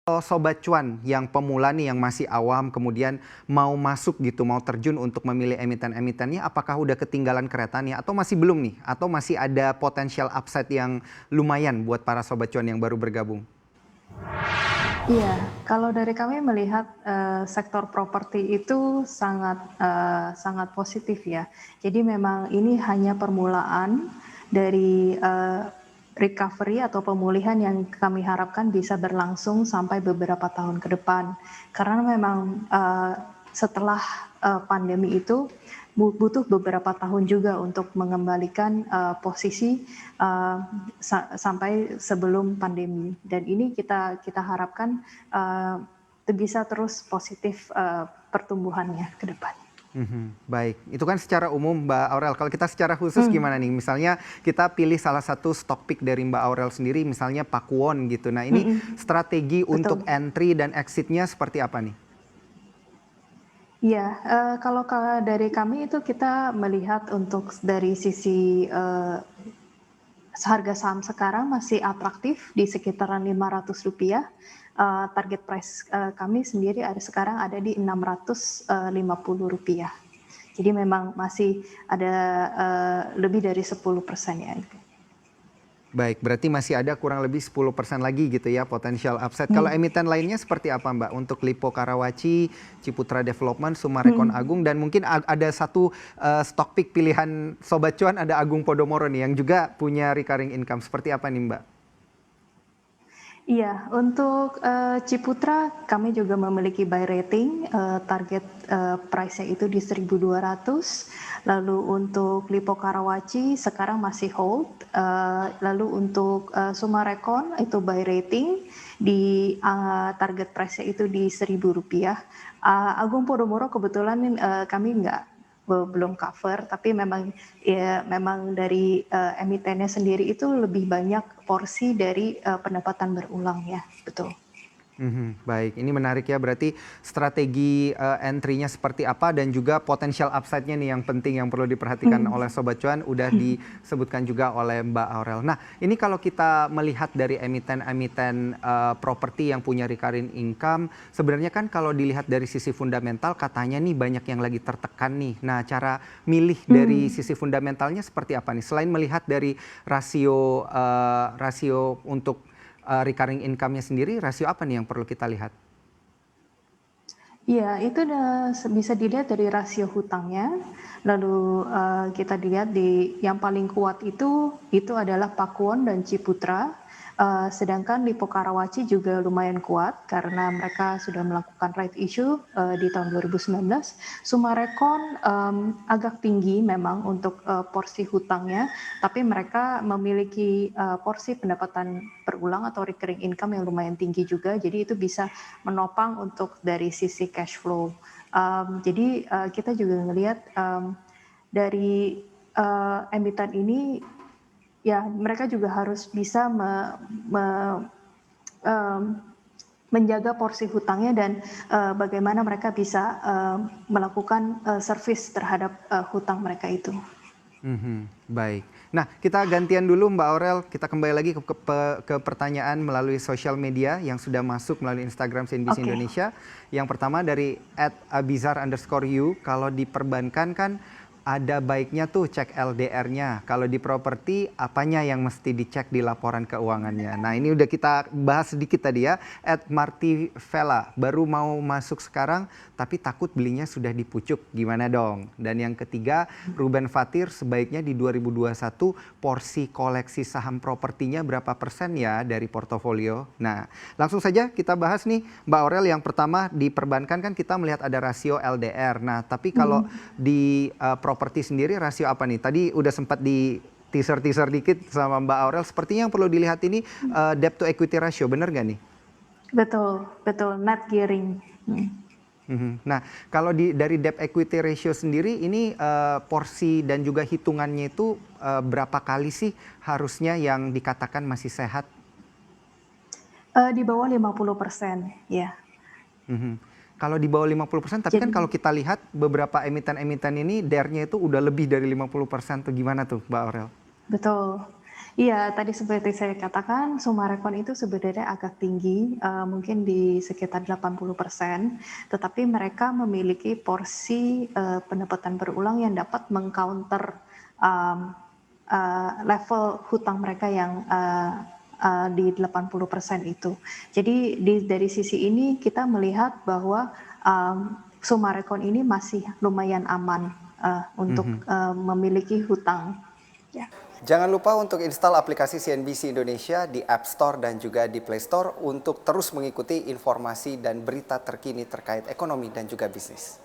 Kalau Sobat Cuan yang pemula nih, yang masih awam, kemudian mau masuk gitu, mau terjun untuk memilih emiten-emitennya, apakah udah ketinggalan keretanya atau masih belum nih? Atau masih ada potensial upside yang lumayan buat para Sobat Cuan yang baru bergabung? Iya, kalau dari kami melihat sektor properti itu sangat positif ya. Jadi memang ini hanya permulaan dari recovery atau pemulihan yang kami harapkan bisa berlangsung sampai beberapa tahun ke depan. Karena memang setelah pandemi itu butuh beberapa tahun juga untuk mengembalikan posisi sampai sebelum pandemi. Dan ini kita harapkan bisa terus positif pertumbuhannya ke depan. Baik, itu kan secara umum Mbak Aurel. Kalau kita secara khusus gimana nih? Misalnya kita pilih salah satu stock pick dari Mbak Aurel sendiri, misalnya Pakuwon gitu. Nah ini strategi untuk Betul. entry dan exitnya seperti apa nih? Iya, kalau dari kami itu kita melihat untuk dari sisi harga saham sekarang masih atraktif di sekitaran Rp500. Target price kami sendiri sekarang ada di Rp650. Jadi memang masih ada lebih dari 10% ya. Baik, berarti masih ada kurang lebih 10% lagi gitu ya potensial upside. Kalau emiten lainnya seperti apa Mbak? Untuk Lippo Karawaci, Ciputra Development, Summarecon Agung, dan mungkin ada satu stock pick pilihan Sobat Cuan, ada Agung Podomoro nih yang juga punya recurring income. Seperti apa nih Mbak? Iya, untuk Ciputra kami juga memiliki buy rating, target price-nya itu di 1.200. Lalu untuk Lippo Karawaci sekarang masih hold. Lalu untuk Summarecon itu buy rating di target price-nya itu di Rp1.000. Agung Podomoro kebetulan kami belum cover, tapi memang dari emitennya sendiri itu lebih banyak porsi dari pendapatan berulang ya, betul. Baik, ini menarik ya, berarti strategi entry-nya seperti apa dan juga potensial upside-nya nih yang penting yang perlu diperhatikan oleh Sobat Cuan udah disebutkan juga oleh Mbak Aurel. Nah ini kalau kita melihat dari emiten-emiten properti yang punya recurring income, sebenarnya kan kalau dilihat dari sisi fundamental katanya nih banyak yang lagi tertekan nih. Nah cara milih dari sisi fundamentalnya seperti apa nih? Selain melihat dari rasio untuk recurring income-nya sendiri, rasio apa nih yang perlu kita lihat? Iya, itu bisa dilihat dari rasio hutangnya. Lalu kita lihat yang paling kuat itu adalah Pakuwon dan Ciputra. Sedangkan Lippo Karawaci juga lumayan kuat karena mereka sudah melakukan right issue di tahun 2019. Summarecon agak tinggi memang untuk porsi hutangnya, tapi mereka memiliki porsi pendapatan berulang atau recurring income yang lumayan tinggi juga. Jadi itu bisa menopang untuk dari sisi cash flow. Jadi kita juga melihat dari emiten ini ya mereka juga harus bisa menjaga porsi hutangnya dan bagaimana mereka bisa melakukan service terhadap hutang mereka itu. Baik. Nah, kita gantian dulu Mbak Aurel. Kita kembali lagi ke pertanyaan melalui sosial media yang sudah masuk melalui Instagram CNBC Indonesia. Yang pertama dari @abizar_you. Kalau diperbankan kan ada baiknya tuh cek LDR-nya. Kalau di properti, apanya yang mesti dicek di laporan keuangannya. Nah, ini udah kita bahas sedikit tadi ya. @martivela, baru mau masuk sekarang, tapi takut belinya sudah dipucuk. Gimana dong? Dan yang ketiga, Ruben Fatir, sebaiknya di 2021 porsi koleksi saham propertinya berapa persen ya dari portofolio? Nah, langsung saja kita bahas nih, Mbak Aurel. Yang pertama, di perbankan kan kita melihat ada rasio LDR. Nah, tapi kalau di properti sendiri rasio apa nih? Tadi udah sempat di teaser dikit sama Mbak Aurel. Sepertinya yang perlu dilihat ini debt to equity ratio, bener nggak nih? Betul, betul, net gearing. Nah, kalau dari debt equity ratio sendiri ini porsi dan juga hitungannya itu berapa kali sih harusnya yang dikatakan masih sehat? Di bawah 50%, ya. Kalau di bawah 50%, tapi kan Jadi, kalau kita lihat beberapa emiten-emiten ini DER-nya itu udah lebih dari 50% tuh, gimana tuh Mbak Aurel? betul. Iya, tadi seperti saya katakan, Summarecon itu sebenarnya agak tinggi, mungkin di sekitar 80%, tetapi mereka memiliki porsi, pendapatan berulang yang dapat meng-counter, mmm, level hutang mereka yang, di 80% itu. Jadi dari sisi ini kita melihat bahwa, Summarecon ini masih lumayan aman, untuk, Mhm. memiliki hutang, ya. Jangan lupa untuk install aplikasi CNBC Indonesia di App Store dan juga di Play Store untuk terus mengikuti informasi dan berita terkini terkait ekonomi dan juga bisnis.